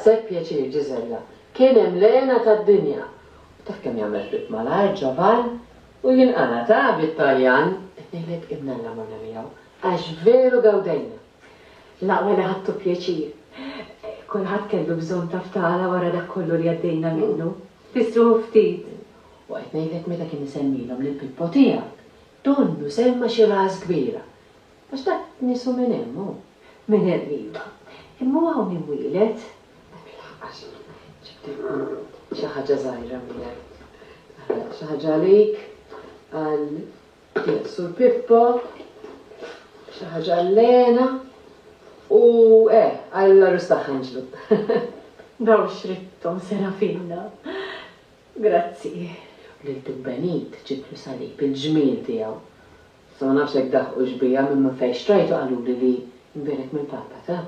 daqshekk pjaċir Ġiżella. Kien hemm lejna tad-dinja. Taf kemm jagħmel bit malajr Ġovan u jinqala ta' bit-Taljan qed ngħidlek ibna l-amorna miegħu għax veru gawdejna. Laqwa li ħadtu pjaċir. Kulħadd kellu bżonn ta' ftala wara dak kollu li għaddejna minnu. Tisruħu ftit. U qed ngħidlek meta kien isemmilhom lill-Pippo tiegħek, donnu semma xi ras kbira. Għax dak nisu minn hemmu. Min iva. Imma hawn imwielet. Għax ġibtilkom xi ħaġa żgħira miegħek. Xi ħaġa għalik għal Sur Pippo, xi ħaġa għal-Lena u għall-arus ta' Ħanġlu. Daw xrittom Serafina. Grazzi. Lil-Dubbenit ġiblu salib il-ġmil tiegħu. So ma nafx hekk daħqu xbija minn ma fejn xtrajtu qaluli li nbirek minn Papa ta'.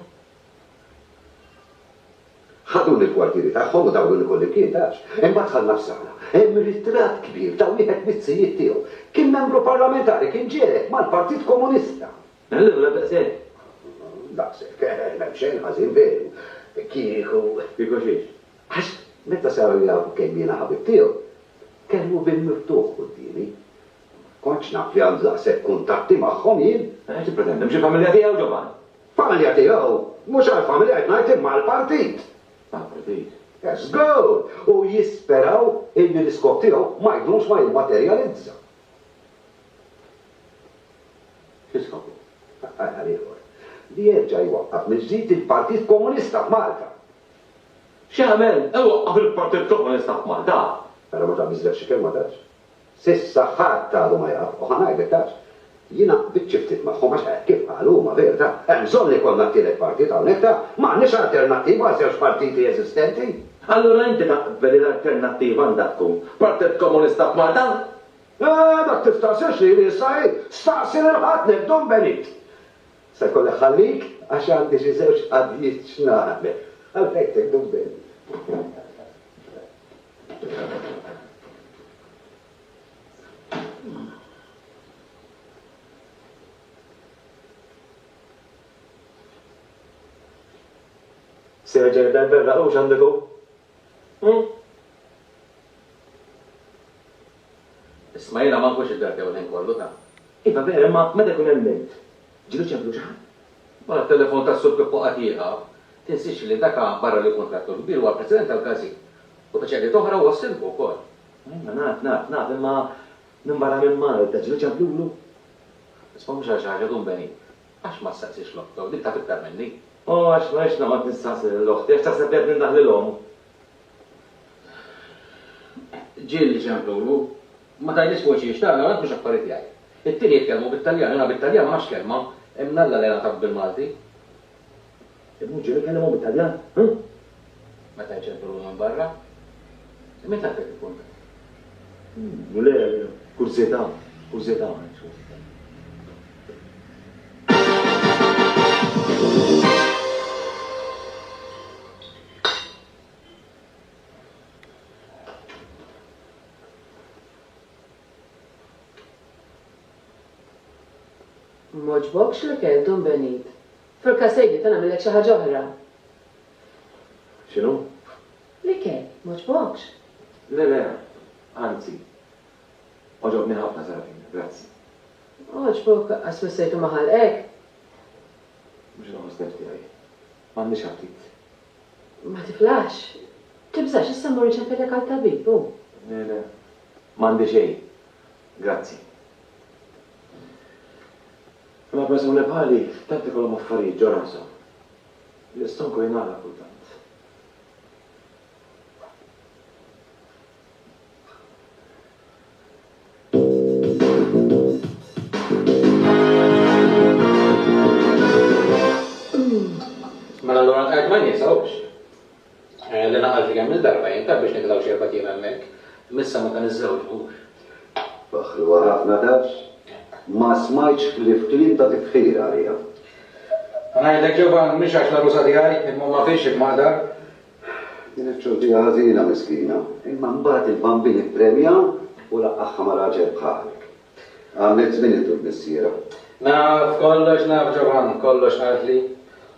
ħadu l-kwartieri tagħhom u dawn il-kolli tax. Imbagħad ħallna f'sala. Hemm ritratt kbir ta' wieħed mit-sejjied tiegħu. Kien membru parlamentari, kien ġieled mal-Partit Komunista. Allura daqshekk. Daqshekk, hemm xejn ħażin veru. Kieku xiex. Għax meta saru jafu kemm jiena ħabib tiegħu, kellu bil-miftuħ qudiemi. Kontx naf li għandu daqshekk kuntatti magħhom jien. Xi pretendem xi familja tiegħu Ġovan? Familja tiegħu, mhux għall-familja qed ngħid imma għall-partit. Partit. Yes, good! U jisperaw illi l-iskop tiegħu ma jdumx ma jimmaterjalizza. X'iskop? Għal-ieħor, li jerġa' jwaqqaf mill-ġdid il-Partit Komunista f'Malta. X'għamel? Waqqaf il-Partit Komunista f'Malta. Però ma ta' biżlek xi kelma tax. Sissa ħadd għadu ma jaf, u ħanajdek tax. Jiena biċċiftit magħhom għax kif qalu ma verta. Hemm bżonn li jkollna tielet partit hawnhekk ta' m'għandniex alternattiva għal żewġ partiti eżistenti. Allura inti taqbel l-alternattiva għandha tkun Partit Komunista f'Malta? Dak tiftaħsirx li issa staqsi l-ħadd nibdhom Benit. Se jkollek ħallik għax għandi xi żewġ qadijiet x'nagħmel. Għalhekk tikdum Benit. Serġer dal-berra u x'għandiku? Isma' jiena ma nkunx id-darba u kollu ta'. Iva vera, ma meta jkun hemm lejt. Ġilu ċemplu xaħat? Wara t-telefon ta' Sur Pippo qatieqa, tinsiex li dak barra li kontrattur kbir huwa President tal-Kasi. U taċċerti toħra u wassilku wkoll. Naf, imma minn barra minn Malta ġilu ċemplulu. Isma' mhux għax ħaġa Dumbeni. Għax ma ssaqsix l-oktaw, dik ta' tiktar minni. Għax ma jiex naqgħod nistaqsi l-oħti, għax taħseb qed nindaħ lilhom. Ġiel li ċemplulu, ma tajlis fuq xi xtagħna għad mhux affarijiet tiegħi. It-tieni jitkellmu bit-Taljan, jiena bit-Taljan ma nafx kelma, hemm nalla li taf bil-Malti. Mhux ġieli kellhom bit-Taljan? Meta jċemplu minn barra? Meta qed ikun? Le, kurzjetà. Moġbokx li kell Dumbenit. Fil-kasejdi ta' nagħmilek xi ħaġa oħra. X'inhu? Li kell, moġbokx. Le, anzi. Oġobni ħafna Serafina, grazzi. Oġbok għas missejtu maħal hekk. Mhux noħos nefti għaj. M'għandniex ħatit. Ma tiflax. Tibżax issa mmur iċempelek għal-tabib, u? Le, m'għandi xejn. Grazzi. Ma persuni bħali, tanti kollhom affarijiet ġo rashom. Jistonku jingħala kultant. Mela allura qed ma nisawx. Li naqalti kemm il-darba jinta biex nikdaw xi erbatien hemmhekk. Missa ma kan iżżewġux. Faħru ħafna tax. Ma smajtx fl-ifklin ta' tifħira għalija. Ngħidlek Ġovan mhix għax l-arusa tiegħi, imma ma fiex il-maqdar. Kienet ċortija ħażina miskina, imma mbagħad il-bambin ippremja u laqqaħħa ma' raġel bħalek. Għamlet żmien it-tur missiera. Naf kollox naf Ġovan, kollox naf li.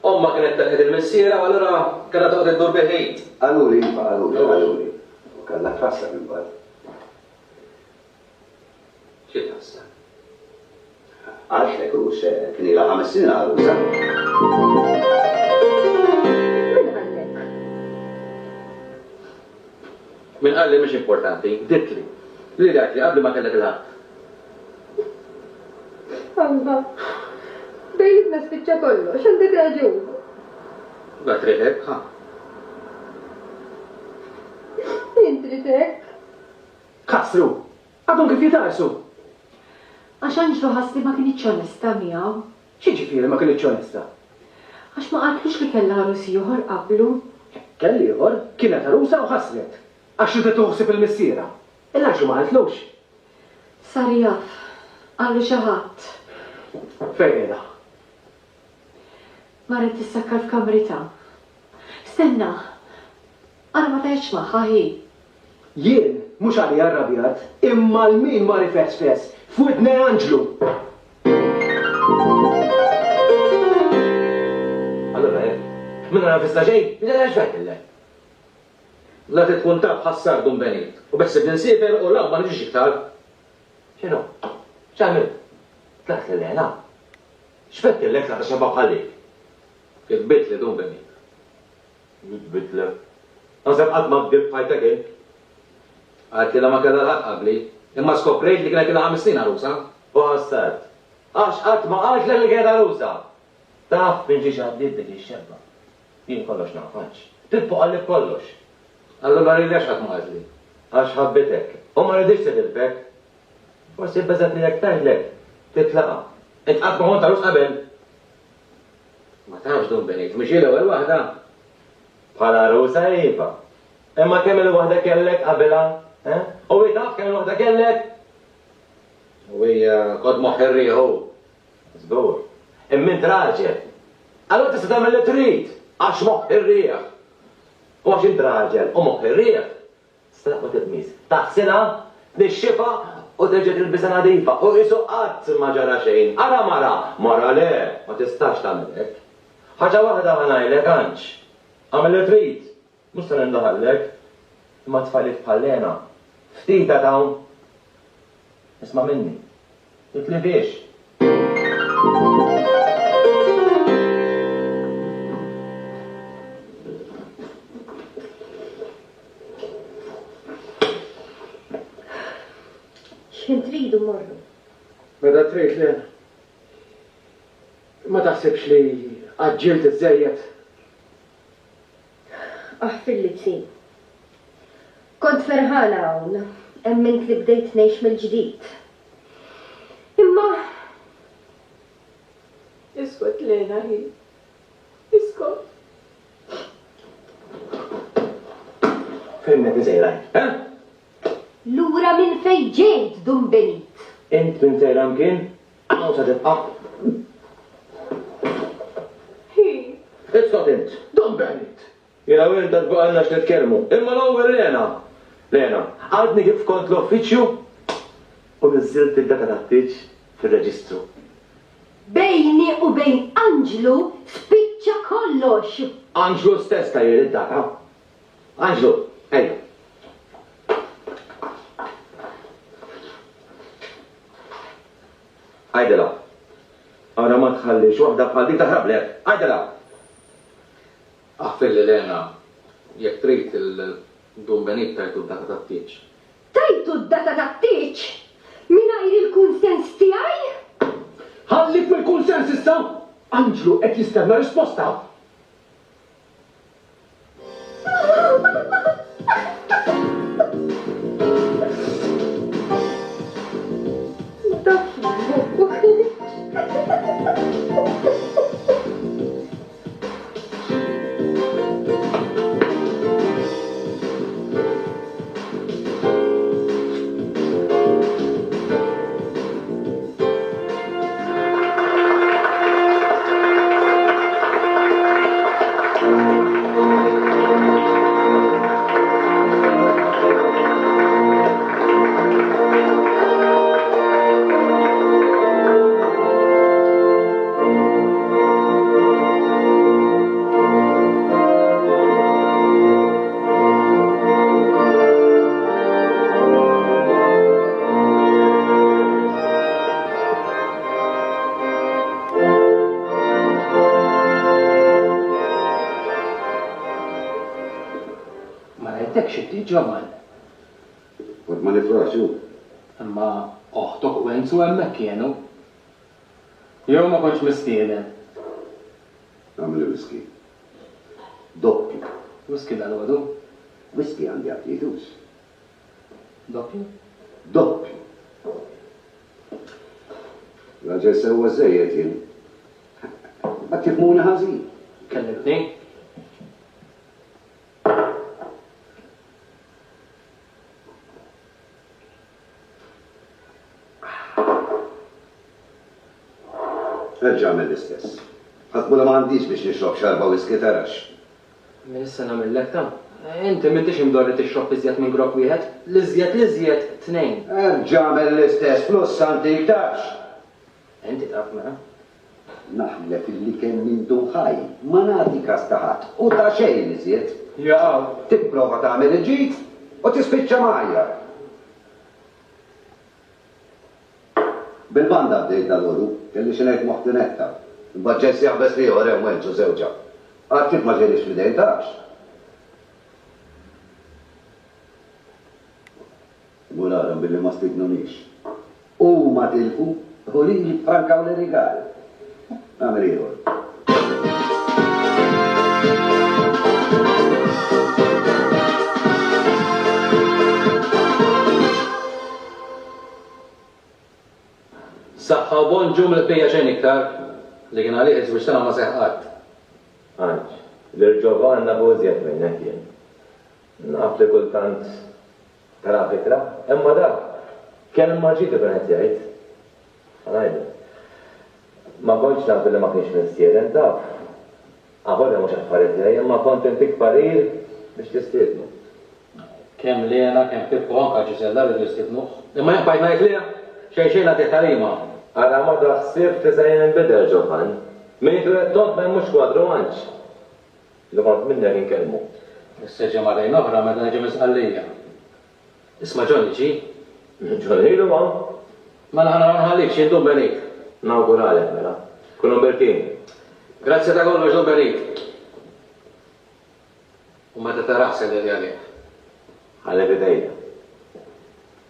Omma kienet telqet il-missiera, u allura kellha toqgħod iddur biħejt. Għaluli, għaluli. U kalla tħassa minn bad. Xi tħassar? Għaxlek u kien ila 5 snin għarusa. Min għallek? Min qal li mhix importanti, ditli. Li dak li qabli ma kellek il-ħadd. Għamba, bejlitna spiċċa kollox, għandek raġun. La tridek, ha? Intritek. Kasru, għadhom kif jitarsu. Għax Anġlu ħasli ma kienx onesta miegħu. Xieġifieri ma kienx onesta? Għax ma qaltlux li kellha arusi ieħor qablu. Kelli ieħor kienet arusa u ħaslet. Għax li tuħsib il-missiera. Il-għaxu ma għaltlux. Sar jaf, għallu xi ħadd. Fejda. Marret tissakkar f'kamrita. Stenna, għana ma tajċ maħħa hi. Jien, mux għalli arrabjat, imma l-min ma rifess fess, f'widne Anġlu. Allora, minna nafisna ġej, minna naġfek il-lek. La tkun taf ħassar dum benit. U bess id-insifer u law ma nġiġi iktar. Xinu? ċamil? Tlaħt l-lena? Xfett il-lek tlaħt xabba bħallik? Kitbit li dum benit. Bitla. Għazab għadma bdib fajta kien. Għad killa ma kalla l-ħat qabli. Imma skoprejt li kienet killa 5 snin għarusa. U għassat. Għax għatma għax l-li kien għarusa. Taf minn ġiġ għaddit dik il-xebba. Jien kollox nafax. Tibbu għallib kollox. Allora li għax għatma għazli. Għax ħabbitek. U ma rridix t-dilbek. Forsi bezzat li jek tajlek. Titlaqa. Int għatma għon tarus qabel. Ma tafx dum benit. Mux il-ewel wahda. Bħala rusa jifa. Imma kemm il-wahda kellek qabela? U taf kemm il-wahda kellek? U hija kod moħħirri hu. Zgur. Immin traġel. Allora tista' tagħmel li trid. Għax moħħirrieħ. U għax int raġel u moħħirrieħ. Straqwa titmis. Taħsilha nixxifa u terġa' tilbisha nadifa. U isu qatt ma ġara xejn. Ara mara. Mara le, ma tistax tagħmel hekk. Ħaġa waħda ħanajlek Anġ. Għamil li trid. Mhux se nindaħallek. Imma tfajlik bħallena. Ftita dawn. Isma' minni. Titli biex. X'in tridu morru? Meta trid Lena. Ma taħsibx li għaġġilt iż-żejjed. Aħfilli tsin. Kont ferħana hawn, emmint li bdejt ngħix mill-ġdid. Imma Iskot Lena hi. Iskot. Fejn qed iżejraj? lura minn fejn ġejt dum benit. Int minn sejram kien? Għaw sa tibqa. Iskot int. Dom Benit. Jena u jinta tbaqalna x-nitkermu. Imma l-għu Lena. Lena, għadni kif kont l-uffiċju u nizzilt id-data tattiċ fil-reġistru. Bejni u bejn Anġlu spiċċa kollox. Anġlu stess ta' jir id-data. Anġlu, ejja. Għajdela. Għara ma tħallix waħda bħal dik taħrablek. Għajdela. Aħfilli Lena, jekk trid il-dum benit tajtu d-data tat-tieċ. Tajtu d-data tat-tieċ mingħajr il-kunsens tiegħi? Ħallik mill-kunsens issa? Anġlu qed jistenna risposta. Ma rajtek xibti ġomal. Kont ma nifraxu. Imma oħtok u għenzu għemmek kienu. Jew ma konċ mistieden. Għamil whisky. Doppju. Whisky dal-għodu? Whisky għandi għatjidux. Doppju? Doppju. Raġel sewa zejjed jien. Ma tifmuni ħażin. Kellimtni? Nerġa' għamil l-istess. Ħatmu ma għandix biex nixrob xarba whisky tarax. Min issa nagħmellek ta'? Inti m'intix imdorri tixrob iżjed minn grok wieħed, l-iżjed tnejn. Nerġa' għamil l-istess flus santi iktarx. Inti taf mela? Naħlef illi kemm minn ħaj, ma nagħti kas taħat u ta' xejn iżjed. Jaqgħu. Tipprova tagħmel il-ġid u tispiċċa magħja. Bil-banda bdejt dal-għodu, kelli xinajt moħtinetta. Bħadġess jaħbes li għore u għenċu zewġa. Għartif ma ġelix fidejn taħx. Muraram billi ma stidnunix. U ma tilfu, u li jitfrankaw li rigali. Għamil iħor. Saħħa bon ġum l-pija xejn iktar li kien għalih iġbir xena ma seħqat. Għanċ, l-irġova għanna bożjat minnek jien. Naf li kultant tara fikra, imma dak, kien maġitu kien qed jgħid. Għanajdu. Ma kontx naf li ma kienx mistieden taf. Għavolja mhux affarijiet jgħid, imma kont intik parir biex tistiednu. Kemm lena, kemm tibku anka ġisella li jistibnuh. Imma jaqbajt ngħid liha xejn għadih tarima. Għara ma daħsib tisajn nbidel ġoħan. Min jturet tont ma jmux kwadru għanċ. Li kont minnek inkelmu. Is-seġġa marrejn oħra meta neġi misqallija. Isma' Johnny ġi? Ġoni ilu ma? Ma naħna nħallik x'jindum benik. Nawguralek mela. Kunu berkin. Grazzi ta' kollox dum benik. U meta taraħsel li għalih. Għalek idejja.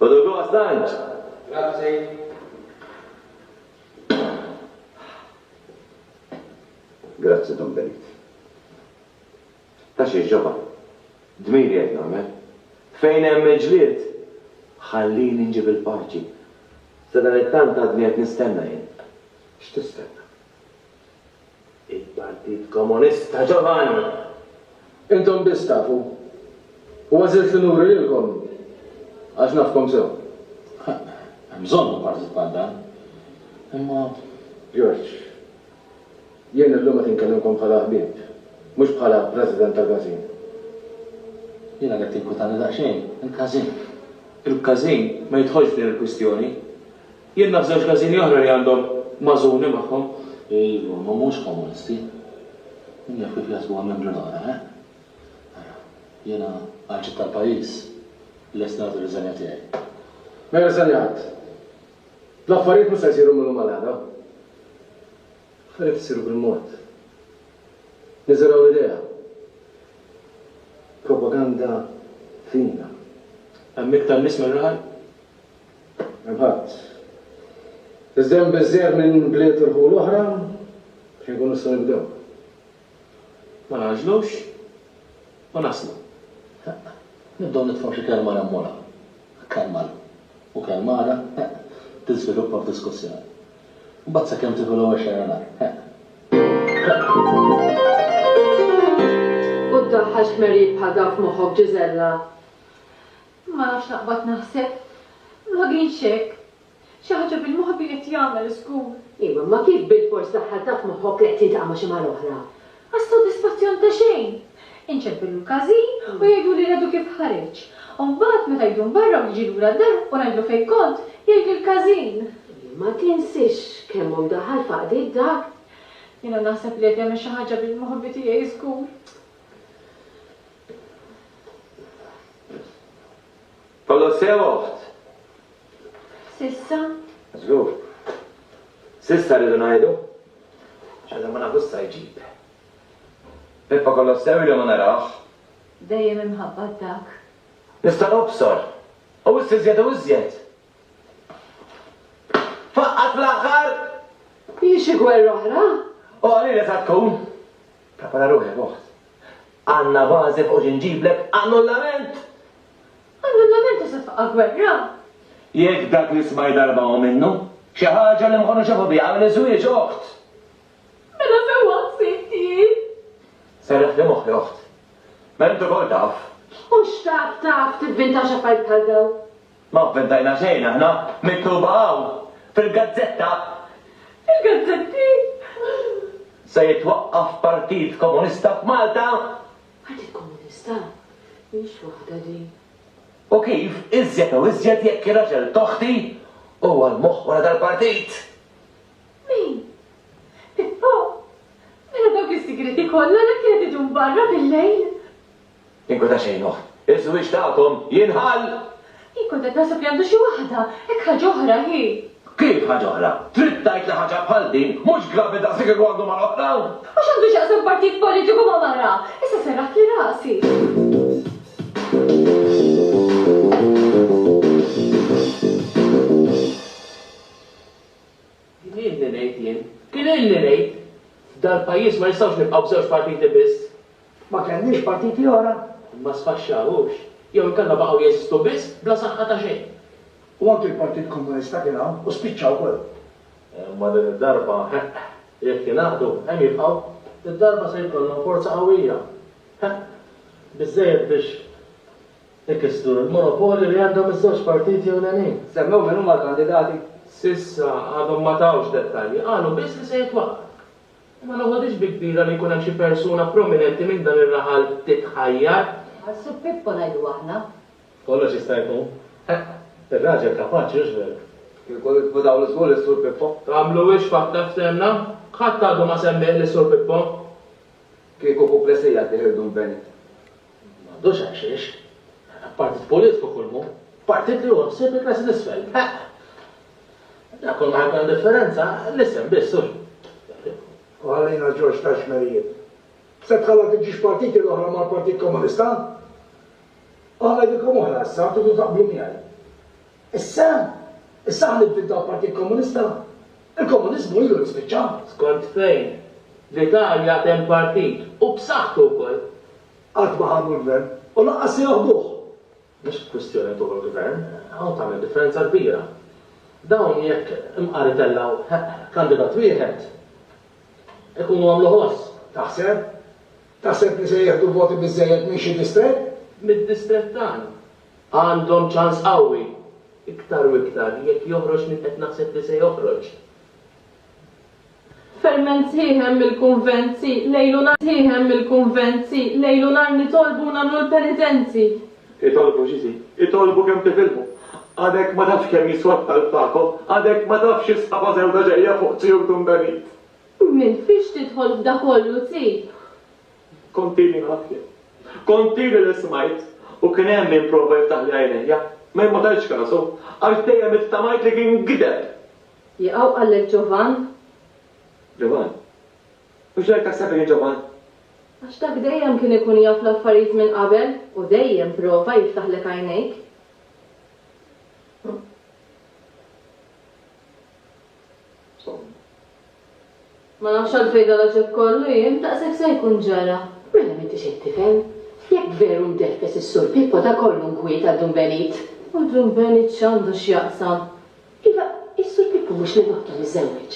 Bodu għu għastanċ. Grazzi. Grazzi, Don Benit. Ta' xie ġoba. Dmiri għed namel. Fejn hemm ġlied, ħallini nġib il-paċi. Sadan it-tant għadni għed nistenna jien. X'tistenna? Il-Partit Komunista ġovan! Intom bistafu. U għazilt l-nuri lilkom. Għax nafkom sew. Bżonnu partit bħaddan. Imma. George, jien illum qed inkellimkom bħala ħbieb, mhux bħala President tal-Gazin. Jiena qed tinkutani daqsxejn, il-każin. Il-kazin ma jidħolx din il-kwistjoni. Jien naf żewġ kazini oħra li għandhom mażuni magħhom. Ejju, ma mhux komunisti. Min jaf kif jaħsbu membru l-oħra, Jiena għalġi tal-pajjiż lest nagħtu r-riżanja tiegħi. Mela sanjat. L-affarijiet mhux se jsiru minnhom għal-għada. Affarijiet isiru bil-mod. Niżeraw l-idea. Propaganda fina. Hemm iktar nies mir-raħal? Hemm ħadd. Iżdem biżżejjed minn bliet irħu l-oħra biex nkunu nistgħu nibdew. Ma naġlux u naslu. Nibdew nitfgħu xi kelma rammula. Kelma u kelmara tiżviluppa f'diskussjoni. Mbagħad sakemm tieħu l-ewwel xejn U ddaħħax merid bħal dak f'moħħok Ġiżella. Ma nafx naqbad naħseb. Ma kienx hekk. Xi ħaġa bil-moħħ qed jagħmel żgur. Iva, ma kif bil-fors daħħal dak f'moħħok li qed tintaqa' ma' xi mal oħra. Għas-sodisfazzjon ta' xejn. Inċempillu l-każin u jgħidu li radu kif ħareġ. U mbagħad meta jdu barra u jiġi lura d-dar u ngħidlu fejn kont jgħidu l-każin. Ma tinsix kemm daħal faqdiet dak. Jiena naħseb li qed jagħmel xi ħaġa bil-moħħ tiegħi żgur. Kollu sewoħt. Sissa? Żgur. Sissa rridu ngħidu. ċada ma nafux sa jġib. Peppa kollu sew li ma narax. Dejjem imħabba dak. Nista' nobsor. U iżjed u iżjed. Faqqat fl-aħħar! Xi gwerra oħra? U għalli li ta' tkun. Prepara ruħek uħt. Għanna bażi fuq ġinġiblek annullament. Annullament se tfaqqa gwerra. Jekk dak li smaj darba u minnu, xi ħaġa li mħonu xafu biha għamil iżwieġ uħt. Mela fewa sitti. Serreħ li moħħi uħt. Ma intu kol taf. U x'taf tivvinta x'affarijiet bħal daw? Ma vventajna xejn aħna, miktuba hawn fil-gazzetta. Il-gazzetti? Se jitwaqqaf Partit Komunista f'Malta. Partit Komunista? Mhix waħda din. U kif iżjed u iżjed jekk ir-raġel toħti huwa l-moħħ wara dal-partit. Min? Pippo? Mela dawk is-sigreti kollha li kienet idum barra bil-lejl? Inkun ta' xejn oħ. Iż-żwieġ tagħkom jinħall. Jkun qed nasab li għandu xi waħda, hekk ħaġa oħra hi. Kif ħaġa oħra? Trid tgħid li ħaġa bħal din mhux gravi daqshekk il għandu mal-oħra. Għax għandu x'aqsam partit politiku ma' mara. Issa serraħt li rasi. Kien illi ngħid, dal-pajjiż ma nistgħux nibqgħu b'żewġ partiti biss. Ma kenniex partiti oħra. Ma sfaxxawux. Jew inkella baqgħu jeżistu biss bla saħħa ta' xejn. U anke l-Partit Komunista kien hawn u spiċċaw ukoll. Ma din id-darba, jekk jingħaqdu hemm jibqgħu, id-darba se jkollhom forza qawwija. Biżżejjed biex ikissru l-monopoli li għandhom iż-żewġ partiti ewlenin. Semmew minn huma l-kandidati. Sissa għadhom ma tawx dettalji, qalu biss li se jitwaqqaf. Ma noħodix bi kbira li jkun hemm xi persuna prominenti minn dan ir-raħal titħajjar. Għassu Pippo ngħidu aħna. Kollox jista' jkun. Ir-raġel kapaċi x'veru. Kien kollu tbudaw l-iskull is-sur Pippo. Tagħmlu wix fatta ftemna? Ħadd għadu ma semmiħ li sur Pippo. Kieku kuplesija tiħirdu Bennett. M'għandux għaxiex. Partit politiku kulmu. Partit li huwa b'sib il-klassi l-isfel. Dakol ma ħakkan differenza, l-isem bissur. U għallina George ta' xmerijiet. Se tħalla tiġix partiti l-oħra mal Partit Komunista? Għalla dikom oħra, issa għabdu taqblu miħaj. Issa għal Partit Komunista. Il-komunizmu ilu l-spiċċa. Skont fejn? L-Italja tem partit u b'saħħtu wkoll. Għad maħamlu l-gvern u laqqas joħduh. Mhux kwistjoni tuħu l-gvern, hawn tagħmel differenza kbira. Dawn jekk imqaritellaw kandidat wieħed ikunu għamlu ħoss. Taħseb li se jieħdu voti biżżejjed minn xi distrett? Mid-distrett tagħna għandhom ċans qawwi iktar u iktar jekk joħroġ minn qed naħseb li se joħroġ. Ferment ħieħem il-konvenzi, lejlu nar nitolbu nagħmlu l-penitenzi. Itolbu ġizi, itolbu kemm tifilmu. Għadek ma tafx kemm jiswab tal-fako, għadek ma tafx jisqaba zewda ġejja fuq tijur Dumbenit. Min fiex tidħol f'da kollu ti? Kontini ħafja. Kontini li smajt u kien hemm min prova jiftaħ li għajnejja. Ma jmotalx kasu, għax dejjem it-tamajt li kien gideb. Jaqgħu għallek Ġovan? Ġovan? U x'lek taħseb li Ġovan? Għax dak dejjem kien ikun jaf l-affarijiet minn qabel u dejjem prova jiftaħlek għajnejk. Ma nafx għal-fejda l-ġeb kollu jien, daqsek se jkun ġara. Mela m'inti xejn tifhem? Jekk veru mdeffes is-sur Pippo da kollu nkwiet għal Dumbenit. U Dumbenit x'għandu x'jaqsam. Iva, is-sur Pippo mhux li noħtu miż-żewġ.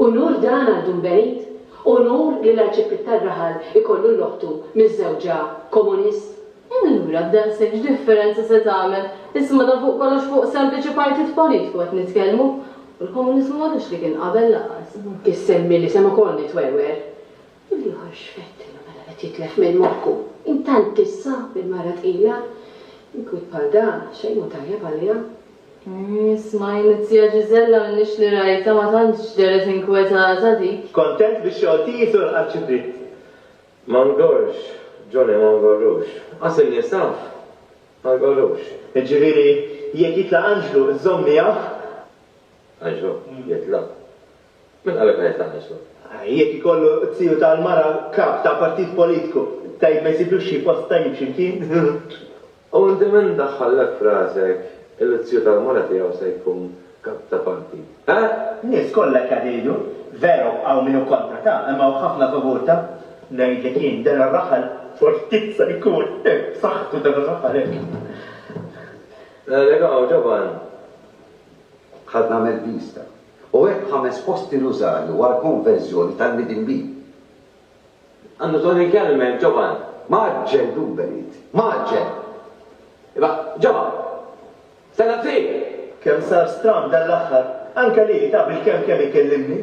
U nur dan għal Dumbenit. U nur li l-arċib tar-raħal ikollu l-oħtu miż-żewġa komunist. Allura b'daqsek x'differenza se tagħmel? Isma' da fuq kollox fuq sempliċi partit politiku qed nitkellmu. U l-komunizmu għadux li kien qabel laqas. Kissemmi li sema kol nitwerwer. Illi ħarxfetti mela qed jitlef minn moħħu. Intant issa bil-mara tqila. Inkwit bħal dan xejn mu tajjeb għalija. Isma' Tija Ġiżella minnix li rajta ma tantx ġeret inkwetata dik. Kontent biex xogħti sur arċibrit. Mangorx, Johnny mangorrux. Għasil nisaf, mangorrux. Ġifieri jekk jitla Anġlu żommija. Anġlu, jitla. Min qalek għajt taħnesu. Jek ikollu t-siju tal-mara kap ta' partit politiku, tajb ma jisiblu xie post tajb ximkien. U inti min daħħallek frasek il-tzju tal-mara tijaw se jkun kap ta' partit. Nis kolla kadejdu, veru għaw minu kontra ta' imma u ħafna favur ta' najdlek jien dan il-raħal fortizza jkun, saħtu dan il-raħal. Legaw, ġoban. ħadna med-vista. U hekk 5 posti nużalu għal konverzjoni tal-midin bi. Għandu toni kelmen, ġoban. Maġġel Dumbenit, maġġel. Iba, ġoban. Sena fik. Kem sar stram dal-axħar, anka li ta' bil-kem ikellimni.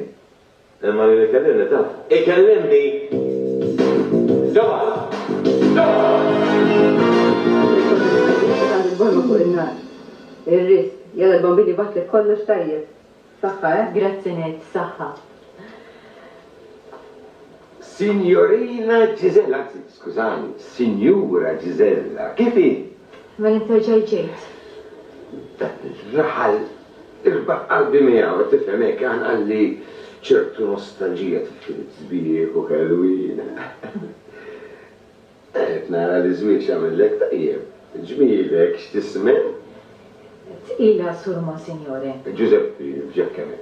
Imma li ikellimni ta' ikellimni. Ġoban. Ġoban. Il-ris, jalla l-bambini batlek kollox tajjeb. Saħħa, Grazzi net, saħħa. Signorina Gisella, skużani, Signora Gisella, kifi? Ma l-interġaj ġejt. Raħal, irbaħ qalbi miegħu, tifhem kan għalli ċertu nostalġija tifil-zbieħ u Halloween. Nara li żwieġ għamillek tajjeb, ġmilek x'tismen? Ila surma, signore. Giuseppe, ġekkeme.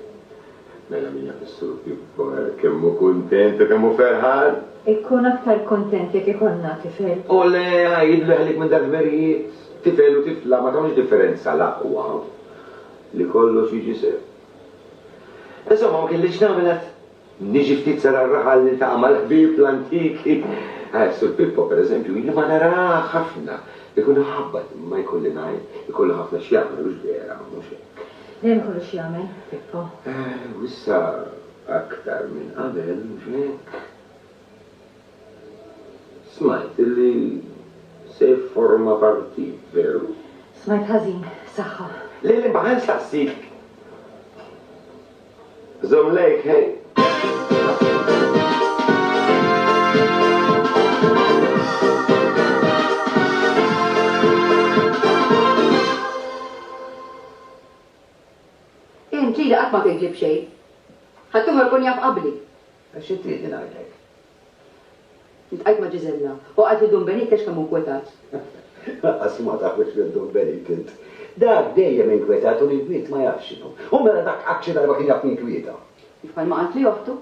Mela minja fissur Pippo, kemmu kontent, kemmu ferħan. Ikkun aktar kontent jek ikonna tifel. U le, għajidlu għalik minn dal-verijiet, tifel u tifla, ma tamx differenza laqwa li kollu xieġi sew. Insomma, ma kellix nagħmelet niġi ftit sara r-raħal li taqmal ħbib l-antiki. Sur Pippo, per eżempju, jilli ma nara ħafna. Ikun ħabbat, ma jkolli najn, ikollu ħafna xjamel, mux vera, mux hekk. Dejjem kollu xjamel, Pippo. Wissa aktar minn qabel, mux hekk. Smajt illi se forma partit, veru? Smajt ħażin, saħħa. Lili baħan saqsik. Zomlejk, hej. Ġila qatt ma tinġib xejn. Ħaddieħor kun jaf qabli. Xi triedi ngħidlek? Intqajt ma' Ġiżella u qalt li Dumbenit għax kemm inkwetat. Asma tafx li Dumbenit int. Dak dejjem inkwetat u l-inkwiet ma jafx x'inhu. U mela dak akċi darba kien jaf inkwieta. Bħal ma qalt li joħtu.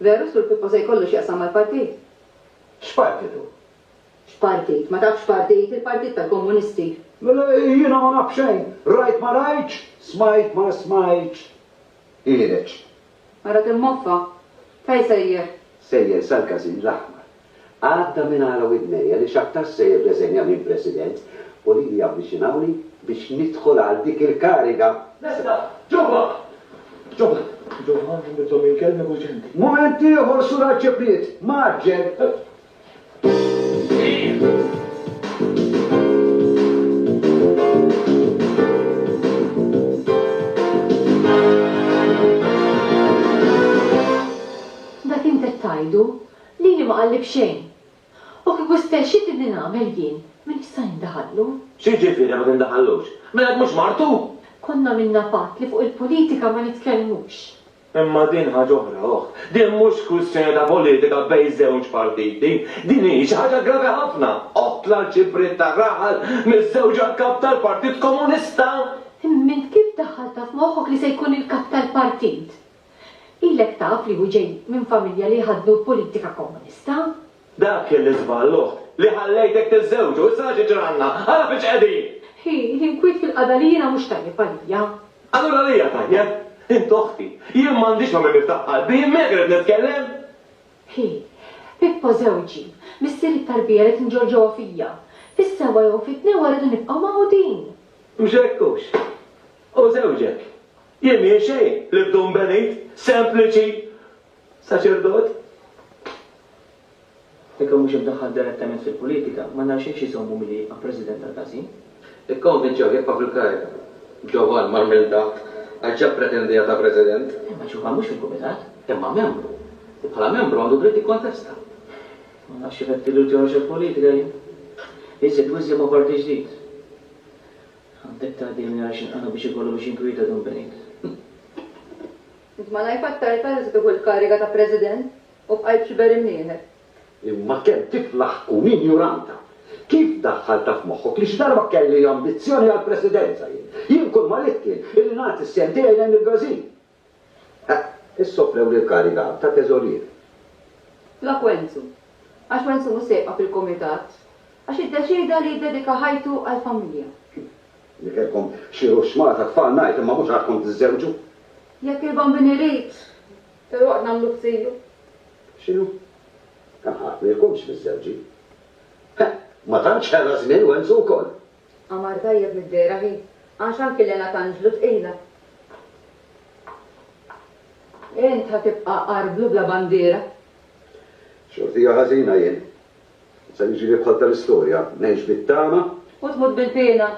Veru sur Pippo se jkollu x'jaqsam mal-partit. X'partitu? X'partit? Ma tafx partit, il-partit tal-komunisti. Jiena ma naf xejn. Rajt ma rajtx, smajt ma smajtx. Ireċ. Marat il-moffa. Fej sejjer? Sejjer sal-Kazin l-Aħmar. Għadda minn għala widnejja li xaktar sejjer reżenja minn president u li jabbiċinawni biex nidħol għal dik il-kariga. Nesta, ġoba! Ġoba! Ġoba, għandhom il-kelma kuġenti. Momenti ieħor sura ċepliet, maġġel. Tajdu li ma qallib xejn. U kieku stexxi tidni nagħmel jien, min jista' jindaħallu? Xi ġifieri ma tindaħallux? Mela mhux martu? Konna minna fatt li fuq il-politika ma nitkellmux. Imma din ħaġa oħra oħ. Din mhux kwistjoni ta' politika bejn żewġ partiti. Din hi xi ħaġa gravi ħafna. Oqtla l-ċibrit ta' raħal miż-żewġ kap tal-Partit Komunista. Mint kif daħħalta f'moħħok li se jkun il-kap tal-partit? Ilek taf li hu ġej minn familja li ħaddu politika komunista? Dak kelli żballuħt li ħallejtek tiżżewġu, issa xi ġranna, għala biex qegħdin. L-inkwiet fil-qadalina mhux tajjeb għalija. Allura lija tajjeb, int oħti, jien m'għandix ma miftaħ qalbi, jien meqred nitkellem. Pippo żewġi, missier it-tarbija li tinġorġoha fija. Fis-sewa jew fit-tnejn rridu nibqgħu magħhudin. Mhux hekkux. U żewġek. Jien mien xejn li Dumbenit, sempliċi, saċerdot. Ekka mhux imdaħħal direttament fil-politika, ma nafx xi jżommu milli għal President tal-Kazin. Ikkonvinċew jekk fil-karika. Ġovan Marmelda, għaġġa pretendija ta' President. Ma ġovan mhux fil-Kumitat, imma membru. Bħala membru għandu dritt jikkontesta. Ma nafx ifettilu ġewx il-politika jien. Iżjed wiżjem ma' parti ġdid. Għandek ta' din għax inqanu biex ikollu biex inkwieta Dumbenit. Int ma najfattar tal tuħu l-kariga ta' president u bqajt xi berim nieħed. Imma kemm tiflaħkun ignoranta. Kif daħħal taf moħħok li x'darba kelli ambizzjoni għall-presidenza jien. Jien kull ma littin illi nagħti s-sentejn lejn il-gazin. Issofrew li l-kariga ta' teżorier. La Wenzu, għax Wenzu musseqqa fil-komitat, għax id-deċida li jdedika ħajtu għall-familja. Li kelkom xi xmara tfal ngħid imma mhux għadkom tiżżewġu. Jekk il-bambini rrit, terwaq nagħmlu ksiju. X'inhu? Kemm ħadd ma jkunx miż-żewġi. Ma tantx ħela żmien Wenzu wkoll. Amar tajjeb mid-dera ħin, għax anki Lena Tanġlu tqila. Int ħatibqa' qarblu bla bandiera. Xortija ħażina jien. Se niġri bħal tal-istorja, ngħix bit-tama. U tmut bil-pena,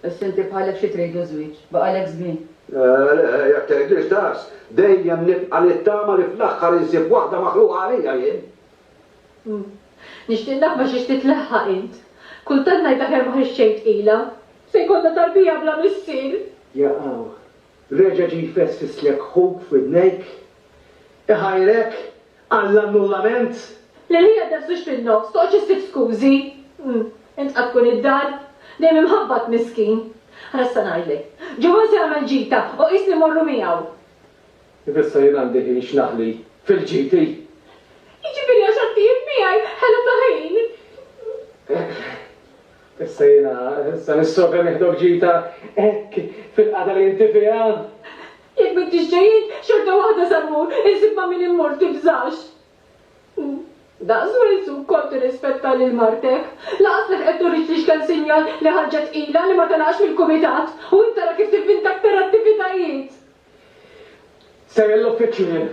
is-sinti bħalek xi tridu żwieġ, baqalek żmien. Jekk tgħidlix daqs, dejjem nibqa' nittama li fl-aħħar insib waħda maħluqa għalija jien. Nixtieq nafma xiex titlaħħaq int. Kultant ngħidlek hemm ma xejn tqila. Se jkollna tarbija bla missier. Jaqgħu, reġa' ġi jfessislek ħuk f'idnejk, iħajrek għall-annullament. Li hija dafsux fin-nofs, toqgħodx issib skużi. Int qed tkun id-dar, dejjem imħabbat miskin. Rassa ngħidlek, ġewwa se għamel ġita u qisni morru miegħu. Issa jien għandi ħin x'naħli fil-ġiti. Jiġifieri għax għaddiem miegħi ħelu ta' ħin. Issa issa nissoga neħdok ġita hekk fil-qada li inti fiha. Jekk m'intix ġejjin xorta waħda samur, insib ma' min immur tibżax. Daqsu rinsu kont rispetta lil martek, laqslek qed turix li x'kan sinjal li ħarġet ila li ma tanax mill-kumitat u inta ra kif tivvinta aktar attivitajiet. Sejja l-uffiċċju jien.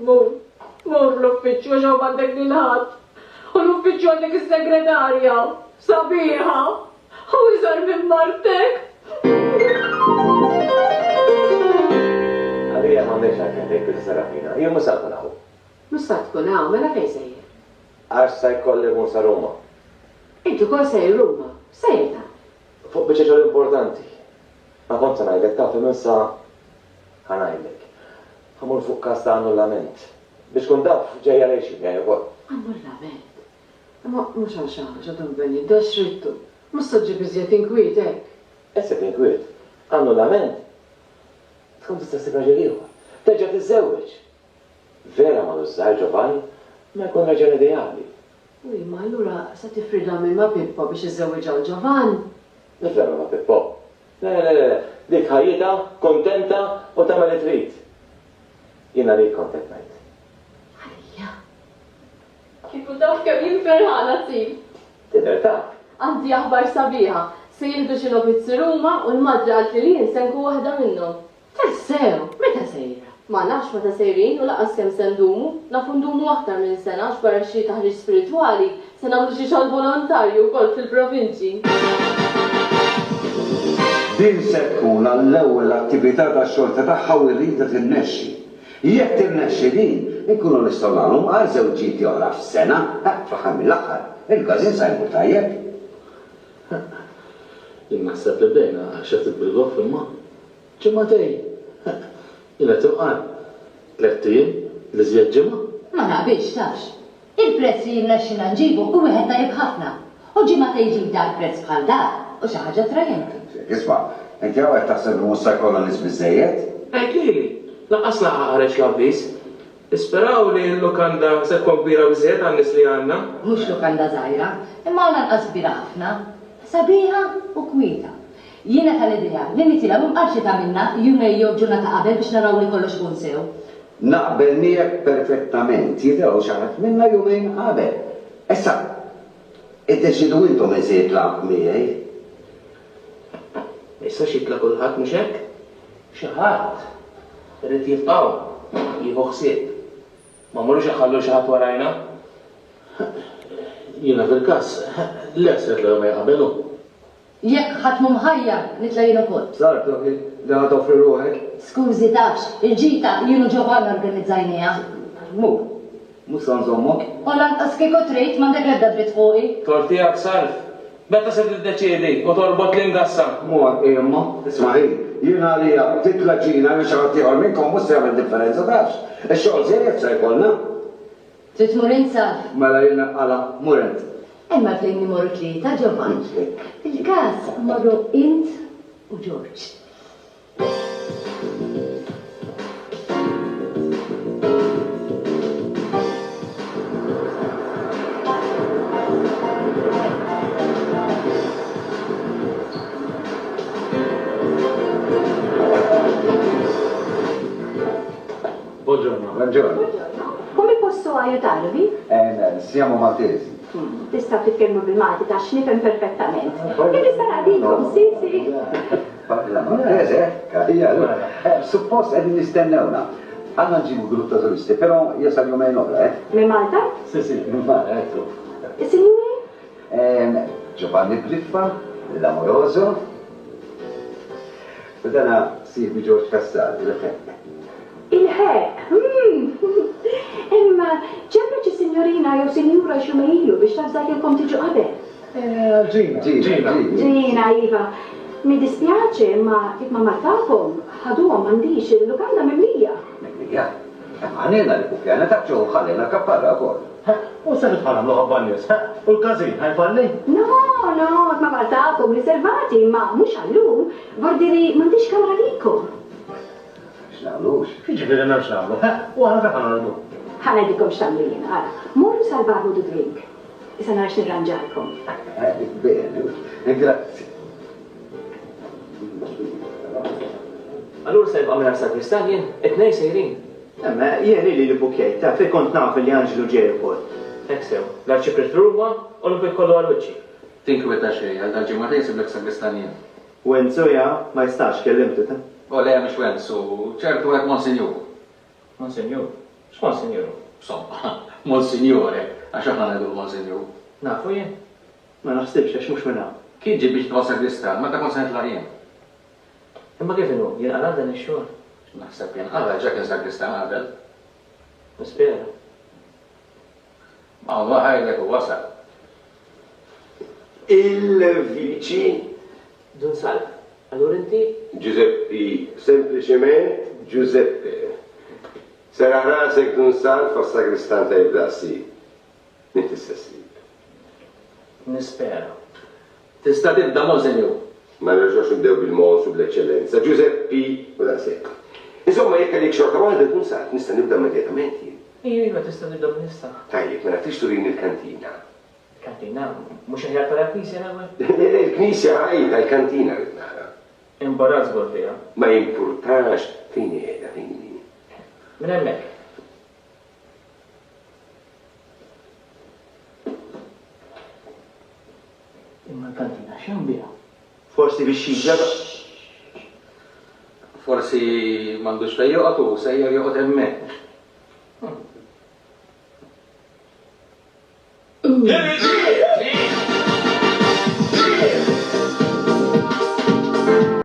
Mur l-uffiċċju għax hawn għandek lilħadd. U l-uffiċċju għandek is-segretarja, sabiħa, u iżgħar minn martek. Għalija m'għandekx għalfejn tgħid kif Serafina, jien mhux se tkun hawn. Mhux se tkun hawn, mela fejn sejjer? Għax se jkolli mhux sa Ruma. Inti wkoll sejjer Ruma, sejjer ta'. Fuq biċċa xogħol importanti. Ma kont se ngħidlek taf iminsa ħanajdlek. Ħamur fuq każ ta' annullament. Biex kun taf ġejja lejxin jgħid ukoll. Annullament? Ma mhux għal xi ħaġa donbeni, da xrittu. Mhux se ġib iżjed inkwiet hekk. Issa tinkwiet. Annullament. Tkun tista' ssib raġel ieħor. Terġa' tiżżewweġ. Vera ma l-użżar Giovanni ma jkun raġel ideali. Ui, ma allura se tifrida minn ma Pippo biex iżżewweġaw Giovanni. Nifhem ma Pippo. Le, dik ħajjita, kontenta u tagħmel li trid. Jiena dik kontent ngħid. Kifu taf kemm jien ferħana tim. Tidher taf. Għandi aħbar sabiħa, se jildu xi novizzi Ruma u l-madra għalt li jien se nkun waħda minnhom. Tassew, meta sejra? Ma nafx meta sejrin u laqas kemm se ndumu, nafu ndumu aktar minn sena għax barra xi taħriġ spiritwali se nagħmlu xi xogħol volontarju wkoll fil-provinċi. Din se tkun l-ewwel attività tax-xorta tagħha u rrida tinnexxi. Jekk tinnexxi din, inkunu nistgħu nagħmlu għal żewġieti oħra f'sena, fl-aħħar mill-aħħar, il-każin se jmur tajjeb. Jien naħseb li bdejna xeftit bil-goff imma. Ġimgħatej. Ila tuqqan. 3 ijiem li żjed ġimgħa. Ma naqbilx tax. Il-prezz li jirnexxina nġibu u wieħed tajjeb ħafna. U ġimgħatej jġib dar prezz bħal dar u xi ħaġa trajenti. Isma', inti hawn qed taħseb li mhux se jkollna nies biżżejjed? Hekk lili, lanqas laqa ħareġ l-avviż. Isperaw li l-lukanda se tkun kbira biżżejjed għan-nies li għandna. Mhux lukanda żgħira, imma lanqas kbira ħafna. Sabiħa u kwieta. Jiena tal-idea li nitila mqarxi ta' minna jumej jew ġurnata qabel biex naraw li kollox ikun sew. Naqbel miegħek perfettament, jidhru xi ħadd minna jumejn qabel. Issa, iddeċidu intom iżjed laq miegħi. Ma jistax jitla kulħadd mhux hekk? Xi ħadd irid jibqgħu jieħu ħsieb. Ma mmorrux iħallu xi ħadd warajna? Jiena fil-każ leset li ma jqabelu. Jekk ħadd mħajja nitla' jien ukoll. Sartu, li ħad toffri ruħek. Skużi tafx, il-ġita jienu Giovanna organizzajnija. Mhux se nżommok. U lanqas kieku trid m'għandek l-ebda dritt fuqi. Tortijak salf. Meta se tiddeċiedi u torbot l-ingassa. Mor, imma, ismaħi, jina li titla ġina li xaħatiħor minnkom mus jgħamil differenza dax. Ix-xogħol żejjed se jkollna. Trid tmur insaf. Mela jina għala murent. Imma fejn nimorru tlieta, Ġovan. Il-każ marru int u George. Buongiorno. Buongiorno. Come posso aiutarvi? Siamo maltesi. Tista' titkellmu bil-Malti ta' nifhem perfettament. Nista' ngħidilkom, sì. La maltese, carina. Suppost għedin nistennewna. Għanna nġibu grupp ta' turisti, pero jasal jumejn oħra, Min Malta? Sì, min Malta, ecco. Signori? Giovanni Bliffa, l'amoroso. B'dana Silvi George Cassari, Il-ħeq. Imma ċemmeċi signorina jew sinjura xumejlu biex tafżakilkom tiġu qabel. Ġina, Iva. Mi dispjaċe, ma kif ma martakom, ħaduhom m'għandix il-lukanda mimlija. Mimlija? Għanina li kukjana taċċu ħallina kapparra kol. U se nitħalam loħa bannis, u l-kazin, ħajfalli? No, ma martakom riservati, ma mux għallum, bordiri m'għandix kamra likom. X'nagħmlux? Jiġifieri m'hemmx nagħmlu, u aħna fejn ħanardu. Ħanedikom x'tagħmlu jien, ara. Morru sal-bar du drink. Issa narax nirranġalkom. Bene, grazzi. Allura se jibqa' minn sakristan jien, it-tnejn sejrin. Ma jien li l-bukjejt, ta' fej kont naf li Angelo ġerpol. Hekk sew, l-arċipret ruwa u l-bek kollu għal-wiċċi. Tinkweta xej, għal dal-ġimgħatejn siblek sakristan jien. Wenzu ma jistax kellimtu ta'. U le mhux wensu, ċertu għek Monsinjur. Monsinjur? X'Monsinjur? Somma, Monsignore, għax aħna ngħidu Monsinjur. Nafu jien? Ma naħsibx għax mhux minna. Kien ġib biex tbgħu sakristan, ma ta' kont se nitla' jien. Imma kif inhu, jien għal dan ix-xogħol. Naħseb jien għal ġa kien sakristan qabel. Nispera. Ma huwa ħajlek u wasal. Il-viċi Dun salv. Allura inti? Giuseppe, sempliċement Giuseppe. Seraħ rasek dun salv fa' sakristan ta' jibdaqsi. Ninti s-sessib. Nispera. Tista' tibda Monsinjur. Ma nerġax nibdew bil-mons u bl-eccellenza. Giuseppe, u da' sekk. Insomma, jekk għalik xorta waħda dun salv, nista' nibda immedjatament jien. Iva, tista' nibda b'nista. Tajjeb, ma nagħtix turini l-kantina. Kantina, mhux aħjar tal-knisja nagħmel? Il-knisja ħajta, l-kantina rrid nara. Imbarazz għordija. Ma jimpurtax fejn qiegħda fejn. Minn hemmhekk. Imma l-kantina x'hemm biha? Forsi biex jiġġaba. Forsi m'għandux fejn joqgħod u sejjer joqgħod hemmhekk. Heresia!